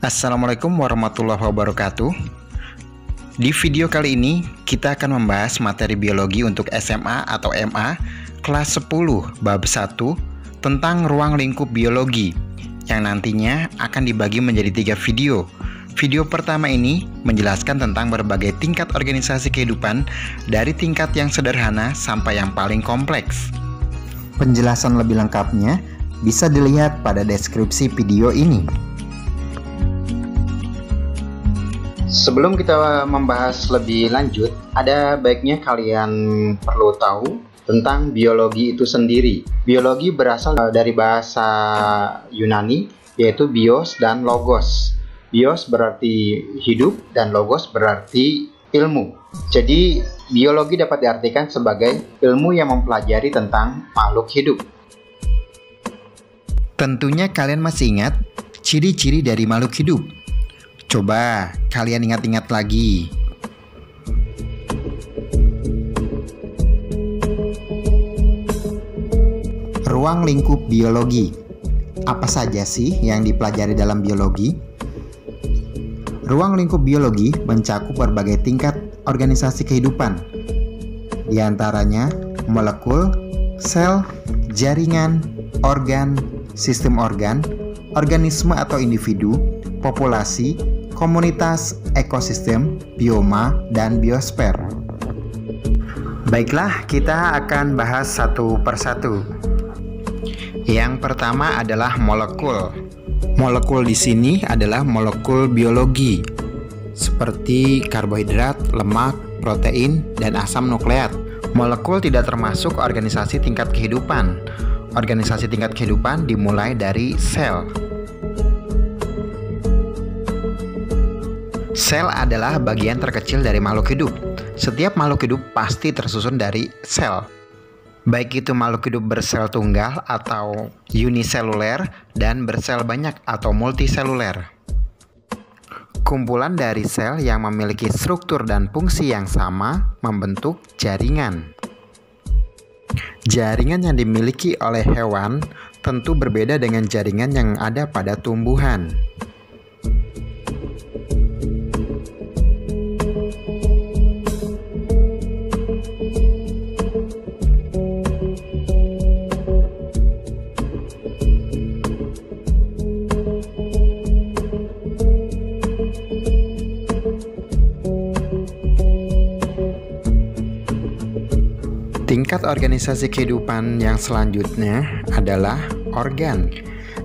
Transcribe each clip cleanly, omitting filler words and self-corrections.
Assalamualaikum warahmatullahi wabarakatuh. Di video kali ini kita akan membahas materi biologi untuk SMA atau MA kelas 10 bab 1 tentang ruang lingkup biologi yang nantinya akan dibagi menjadi 3 video. Video pertama ini menjelaskan tentang berbagai tingkat organisasi kehidupan dari tingkat yang sederhana sampai yang paling kompleks. Penjelasan lebih lengkapnya bisa dilihat pada deskripsi video ini. Sebelum kita membahas lebih lanjut, ada baiknya kalian perlu tahu tentang biologi itu sendiri. Biologi berasal dari bahasa Yunani, yaitu bios dan logos. Bios berarti hidup dan logos berarti ilmu. Jadi, biologi dapat diartikan sebagai ilmu yang mempelajari tentang makhluk hidup. Tentunya kalian masih ingat ciri-ciri dari makhluk hidup. Coba kalian ingat-ingat lagi. Ruang lingkup biologi. Apa saja sih yang dipelajari dalam biologi? Ruang lingkup biologi mencakup berbagai tingkat organisasi kehidupan. Di antaranya molekul, sel, jaringan, organ, sistem organ, organisme atau individu, populasi, komunitas, ekosistem, bioma, dan biosfer. Baiklah, kita akan bahas satu persatu. Yang pertama adalah molekul. Molekul di sini adalah molekul biologi, seperti karbohidrat, lemak, protein, dan asam nukleat. Molekul tidak termasuk organisasi tingkat kehidupan. Organisasi tingkat kehidupan dimulai dari sel. Sel adalah bagian terkecil dari makhluk hidup. Setiap makhluk hidup pasti tersusun dari sel. Baik itu makhluk hidup bersel tunggal atau uniseluler dan bersel banyak atau multiseluler. Kumpulan dari sel yang memiliki struktur dan fungsi yang sama membentuk jaringan. Jaringan yang dimiliki oleh hewan tentu berbeda dengan jaringan yang ada pada tumbuhan. Tingkat organisasi kehidupan yang selanjutnya adalah organ,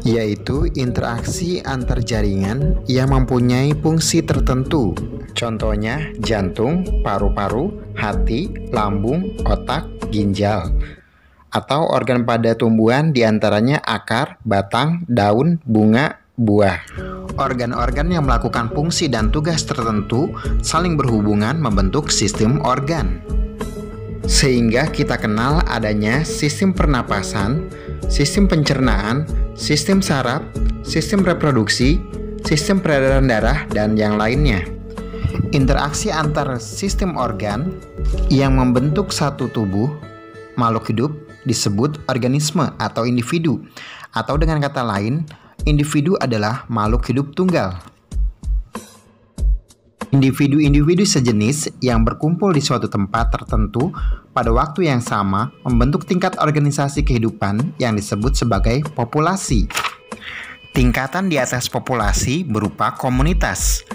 yaitu interaksi antar jaringan yang mempunyai fungsi tertentu. Contohnya jantung, paru-paru, hati, lambung, otak, ginjal. Atau organ pada tumbuhan diantaranya akar, batang, daun, bunga, buah. Organ-organ yang melakukan fungsi dan tugas tertentu saling berhubungan membentuk sistem organ. Sehingga kita kenal adanya sistem pernapasan, sistem pencernaan, sistem saraf, sistem reproduksi, sistem peredaran darah, dan yang lainnya. Interaksi antar sistem organ yang membentuk satu tubuh makhluk hidup disebut organisme atau individu. Atau dengan kata lain, individu adalah makhluk hidup tunggal. Individu-individu sejenis yang berkumpul di suatu tempat tertentu pada waktu yang sama membentuk tingkat organisasi kehidupan yang disebut sebagai populasi. Tingkatan di atas populasi berupa komunitas.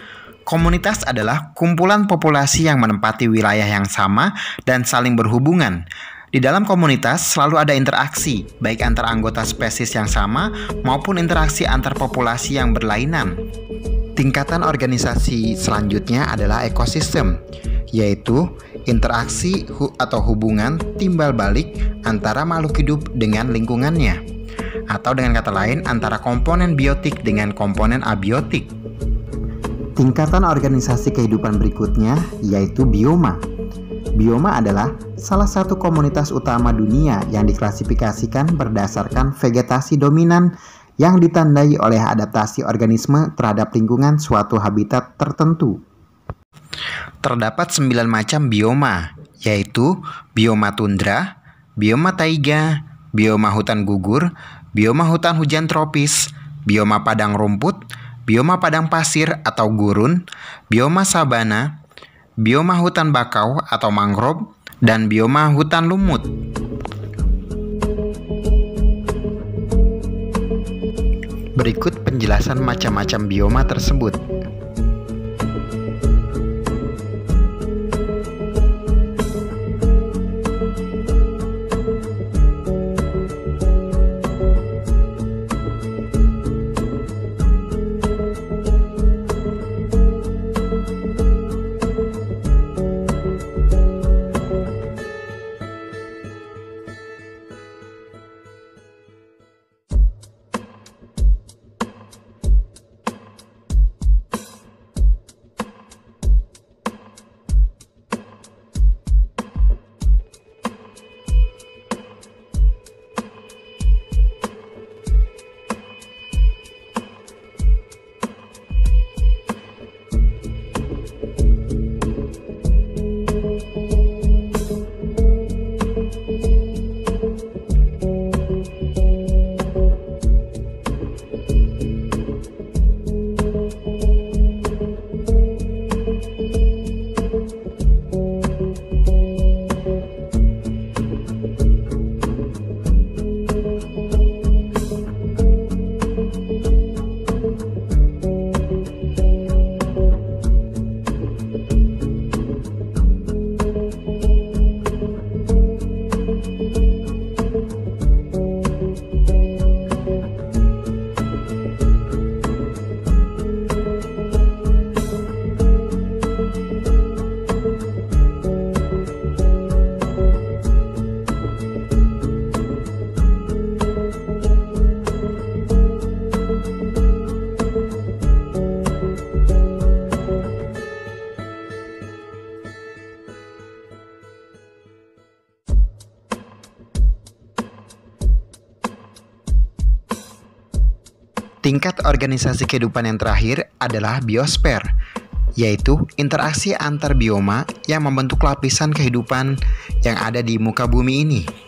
Komunitas adalah kumpulan populasi yang menempati wilayah yang sama dan saling berhubungan. Di dalam komunitas selalu ada interaksi, baik antar anggota spesies yang sama maupun interaksi antar populasi yang berlainan. Tingkatan organisasi selanjutnya adalah ekosistem, yaitu interaksi atau hubungan timbal balik antara makhluk hidup dengan lingkungannya, atau dengan kata lain antara komponen biotik dengan komponen abiotik. Tingkatan organisasi kehidupan berikutnya yaitu bioma. Bioma adalah salah satu komunitas utama dunia yang diklasifikasikan berdasarkan vegetasi dominan yang ditandai oleh adaptasi organisme terhadap lingkungan suatu habitat tertentu. Terdapat 9 macam bioma, yaitu bioma tundra, bioma taiga, bioma hutan gugur, bioma hutan hujan tropis, bioma padang rumput, bioma padang pasir atau gurun, bioma sabana, bioma hutan bakau atau mangrove, dan bioma hutan lumut. Berikut penjelasan macam-macam bioma tersebut. Tingkat organisasi kehidupan yang terakhir adalah biosfer, yaitu interaksi antar bioma yang membentuk lapisan kehidupan yang ada di muka bumi ini.